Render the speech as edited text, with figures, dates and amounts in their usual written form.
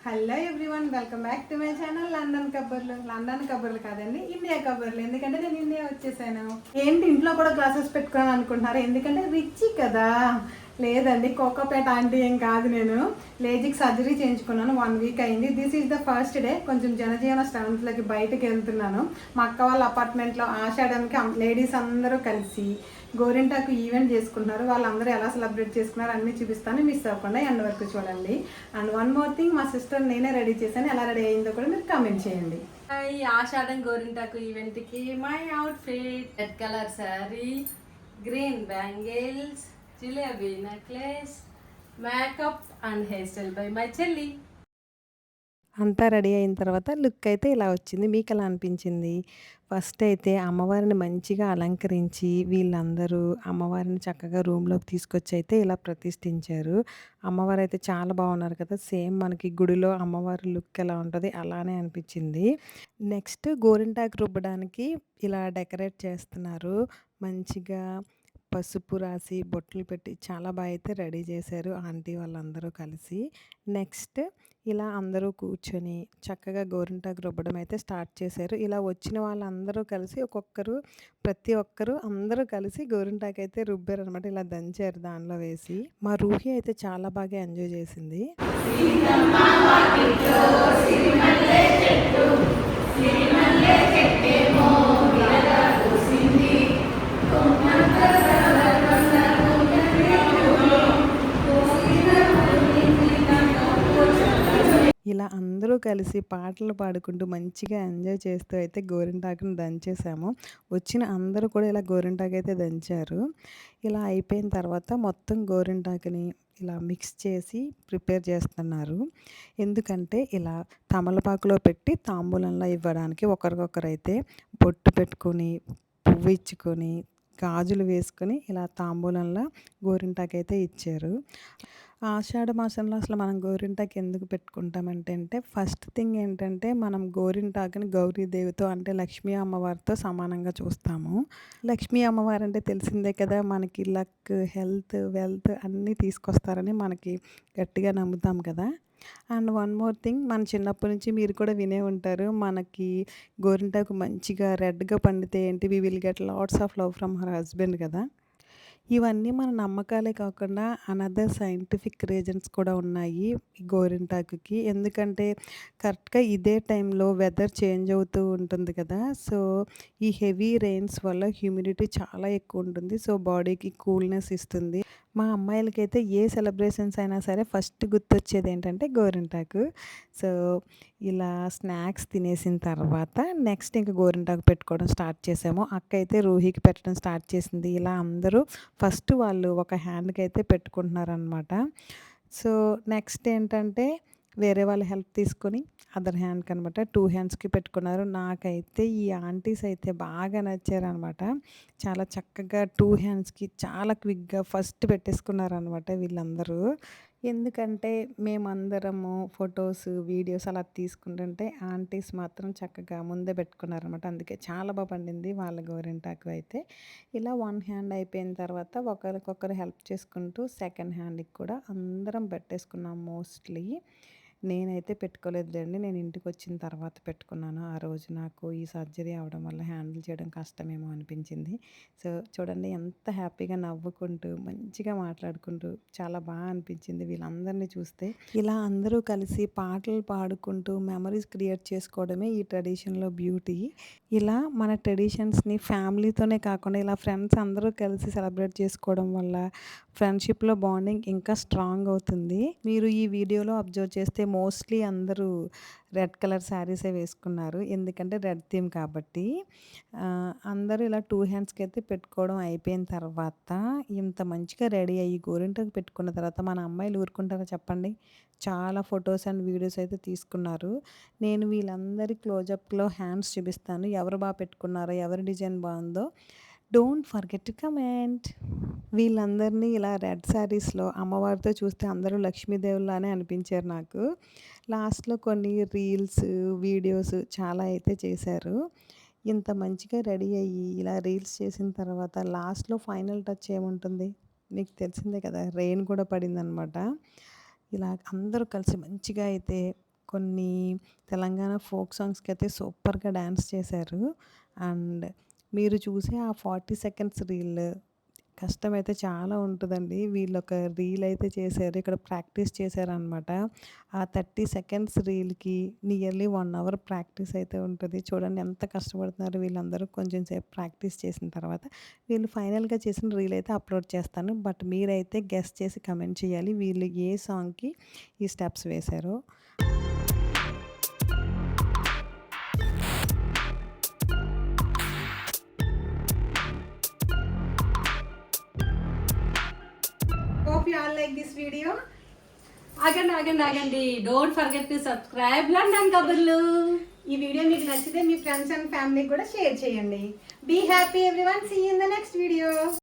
Hello everyone, welcome back to my channel London కబర్లు. London కబర్లు కాదండి, ఇండియా కబర్లు. ఎందుకంటే నేను ఇండియా వచ్చేసాను. ఏంటి ఇంట్లో కూడా గ్లాసెస్ పెట్టుకోవాలని అనుకుంటున్నారు? ఎందుకంటే రిచ్ కదా. లేదండి, కోకోపేట ఆంటీ ఏం కాదు. నేను లేజిక్ సర్జరీ చేయించుకున్నాను. 1 వీక్ అయింది. This is the first day. కొంచెం జనజీవన స్టంట్లకి బయటకు వెళ్తున్నాను. మా అక్క వాళ్ళ అపార్ట్మెంట్లో ఆషాఢంకి లేడీస్ అందరూ కలిసి గోరింటాకు ఈవెంట్ చేసుకుంటున్నారు. వాళ్ళందరూ ఎలా సెలబ్రేట్ చేసుకున్నారు అన్నీ చూపిస్తాను. మిస్ అవ్వకుండా ఎండ్ వరకు చూడండి. అండ్ వన్ మోర్ థింగ్, మా సిస్టర్ నేనే రెడీ చేశాను. ఎలా రెడీ అయిందో కూడా మీరు కామెంట్ చేయండి. ఈ ఆషాఢం గోరింటాకు ఈవెంట్కి my outfit red colour sari, green bangles, jalebi necklace, makeup and hair style by my చెల్లి. అంతా రెడీ అయిన తర్వాత లుక్ అయితే ఇలా వచ్చింది. మీకు ఎలా అనిపించింది? ఫస్ట్ అయితే అమ్మవారిని మంచిగా అలంకరించి వీళ్ళందరూ అమ్మవారిని చక్కగా రూమ్‌లోకి తీసుకొచ్చి అయితే ఇలా ప్రతిష్ఠించారు. అమ్మవారు అయితే చాలా బాగున్నారు కదా! సేమ్ మనకి గుడిలో అమ్మవారి లుక్ ఎలా ఉంటది అలానే అనిపించింది. నెక్స్ట్ గోరింటాకు రుబ్బడానికి ఇలా డెకరేట్ చేస్తున్నారు. మంచిగా పసుపు రాసి బొట్లు పెట్టి చాలా బాగా అయితే రెడీ చేశారు ఆంటీ వాళ్ళందరూ కలిసి. నెక్స్ట్ ఇలా అందరూ కూర్చొని చక్కగా గోరింటాకు రుబ్బడం అయితే స్టార్ట్ చేశారు. ఇలా వచ్చిన వాళ్ళందరూ కలిసి ప్రతి ఒక్కరు అందరూ కలిసి గోరింటాకు అయితే రుబ్బారనమాట. ఇలా దంచారు దానిలో వేసి. మా రూహి అయితే చాలా బాగా ఎంజాయ్ చేసింది. ఇలా అందరూ కలిసి పాటలు పాడుకుంటూ మంచిగా ఎంజాయ్ చేస్తూ అయితే గోరింటాకుని దంచేసాము. వచ్చిన అందరూ కూడా ఇలా గోరింటాకు అయితే దంచారు. ఇలా అయిపోయిన తర్వాత మొత్తం గోరింటాకుని ఇలా మిక్స్ చేసి ప్రిపేర్ చేస్తున్నారు. ఎందుకంటే ఇలా తమలపాకులో పెట్టి తాంబూలంలా ఇవ్వడానికి ఒకరికొకరైతే బొట్టు పెట్టుకొని, పువ్వు ఇచ్చుకొని, గాజులు వేసుకొని ఇలా తాంబూలంలా గోరింటాకైతే ఇచ్చారు. ఆషాఢ మాసంలో అసలు మనం గోరింటాకు ఎందుకు పెట్టుకుంటామంటే ఫస్ట్ థింగ్ ఏంటంటే మనం గోరింటాకుని గౌరీదేవితో అంటే లక్ష్మీ అమ్మవారితో సమానంగా చూస్తాము. లక్ష్మీ అమ్మవారు అంటే తెలిసిందే కదా, మనకి లక్, హెల్త్, వెల్త్ అన్నీ తీసుకొస్తారని మనకి గట్టిగా నమ్ముతాం కదా. అండ్ వన్ మోర్ థింగ్, మన చిన్నప్పటి నుంచి మీరు కూడా వినే ఉంటారు, మనకి గోరింటాకు మంచిగా రెడ్గా పండితే ఏంటి, we will get lots of love from her husband కదా. ఇవన్నీ మన నమ్మకాలే కాకుండా అనదర్ సైంటిఫిక్ రీజన్స్ కూడా ఉన్నాయి ఈ గోరింటాకుకి. ఎందుకంటే కరెక్ట్‌గా ఇదే టైంలో వెదర్ చేంజ్ అవుతూ ఉంటుంది కదా. సో, ఈ హెవీ రెయిన్స్ వల్ల హ్యూమిడిటీ చాలా ఎక్కువ ఉంటుంది. సో, బాడీకి కూల్‌నెస్ ఇస్తుంది. మా అమ్మాయిలకైతే ఏ సెలబ్రేషన్స్ అయినా సరే ఫస్ట్ గుర్తొచ్చేది ఏంటంటే గోరింటాకు. సో, ఇలా స్నాక్స్ తినేసిన తర్వాత నెక్స్ట్ ఇంక గోరింటాకు పెట్టుకోవడం స్టార్ట్ చేసాము. అక్క అయితే రూహికి పెట్టడం స్టార్ట్ చేసింది. ఇలా అందరూ ఫస్ట్ వాళ్ళు ఒక హ్యాండ్‌కి అయితే పెట్టుకుంటున్నారనమాట. సో, నెక్స్ట్ ఏంటంటే వేరే వాళ్ళ హెల్ప్ తీసుకొని అదర్ హ్యాండ్‌కి అనమాట 2 హ్యాండ్స్‌కి పెట్టుకున్నారు. నాకైతే ఈ ఆంటీస్ అయితే బాగా నచ్చారనమాట. చాలా చక్కగా 2 హ్యాండ్స్‌కి చాలా క్విక్‌గా ఫస్ట్ పెట్టేసుకున్నారనమాట వీళ్ళందరూ. ఎందుకంటే మేమందరము ఫొటోస్, వీడియోస్ అలా తీసుకుంటుంటే ఆంటీస్ మాత్రం చక్కగా ముందే పెట్టుకున్నారనమాట. అందుకే చాలా పండింది వాళ్ళ గోరింటాకు అయితే. ఇలా 1 హ్యాండ్ అయిపోయిన తర్వాత ఒకరికొకరు హెల్ప్ చేసుకుంటూ సెకండ్ హ్యాండ్‌కి కూడా అందరం పెట్టేసుకున్నాం మోస్ట్‌లీ. నేనైతే పెట్టుకోలేదులెండి. నేను ఇంటికొచ్చిన తర్వాత పెట్టుకున్నాను. ఆ రోజు నాకు ఈ సర్జరీ అవ్వడం వల్ల హ్యాండిల్ చేయడం కష్టమేమో అనిపించింది. సో, చూడండి ఎంత హ్యాపీగా నవ్వుకుంటూ, మంచిగా మాట్లాడుకుంటూ చాలా అనిపించింది వీళ్ళందరినీ చూస్తే. ఇలా అందరూ కలిసి పాటలు పాడుకుంటూ మెమరీస్ క్రియేట్ చేసుకోవడమే ఈ ట్రెడిషన్‌లో బ్యూటీ. ఇలా మన ట్రెడిషన్స్‌ని ఫ్యామిలీతోనే కాకుండా ఇలా ఫ్రెండ్స్ అందరూ కలిసి సెలబ్రేట్ చేసుకోవడం వల్ల ఫ్రెండ్‌షిప్‌లో బాండింగ్ ఇంకా స్ట్రాంగ్ అవుతుంది. మీరు ఈ వీడియోలో అబ్జర్వ్ చేస్తే మోస్ట్‌లీ అందరూ రెడ్ కలర్ శారీసే వేసుకున్నారు. ఎందుకంటే రెడ్ థీమ్ కాబట్టి. అందరూ ఇలా 2 హ్యాండ్స్‌కి అయితే పెట్టుకోవడం అయిపోయిన తర్వాత ఇంత మంచిగా రెడీ అయ్యి గోరింటాకు పెట్టుకున్న తర్వాత మన అమ్మాయిలు ఊరుకుంటారా చెప్పండి? చాలా ఫొటోస్ అండ్ వీడియోస్ అయితే తీసుకున్నారు. నేను వీళ్ళందరి క్లోజప్‌లో హ్యాండ్స్ చూపిస్తాను. ఎవరు పెట్టుకున్నారో, ఎవరి డిజైన్ బాగుందో డోంట్ ఫర్గెట్ టు కమెంట్. వీళ్ళందరినీ ఇలా రెడ్ శారీస్‌లో అమ్మవారితో చూస్తే అందరూ లక్ష్మీదేవుల్లానే అనిపించారు నాకు. లాస్ట్‌లో కొన్ని రీల్స్, వీడియోస్ చాలా అయితే చేశారు. ఇంత మంచిగా రెడీ అయ్యి ఇలా రీల్స్ చేసిన తర్వాత లాస్ట్‌లో ఫైనల్ టచ్ ఏముంటుంది? మీకు తెలిసిందే కదా! రెయిన్ కూడా పడిందనమాట. ఇలా అందరూ కలిసి మంచిగా అయితే కొన్ని తెలంగాణ ఫోక్ సాంగ్స్‌కి అయితే సూపర్‌గా డాన్స్ చేశారు. అండ్ మీరు చూసే ఆ 40 సెకండ్స్ రీల్ కష్టమైతే చాలా ఉంటదండి. వీళ్ళొక రీల్ అయితే చేశారు. ఇక్కడ ప్రాక్టీస్ చేశారనమాట. ఆ 30 సెకండ్స్ రీల్‌కి నియర్లీ 1 అవర్ ప్రాక్టీస్ అయితే ఉంటది. చూడండి ఎంత కష్టపడుతున్నారు వీళ్ళందరూ. కొంచెం సేపు ప్రాక్టీస్ చేసిన తర్వాత వీళ్ళు ఫైనల్‌గా చేసిన రీల్ అయితే అప్‌లోడ్ చేస్తాను. బట్ మీరైతే గెస్ చేసి కమెంట్ చేయాలి. వీళ్ళు ఏ సాంగ్‌కి ఈ స్టెప్స్ వేశారో. Hope you all like this video. ఆగండి don't forget to subscribe London కబుర్లు. ఈ వీడియో మీకు నచ్చితే మీ ఫ్రెండ్స్ అండ్ ఫ్యామిలీకి కూడా షేర్ చేయండి. Be happy everyone. See you in the next video.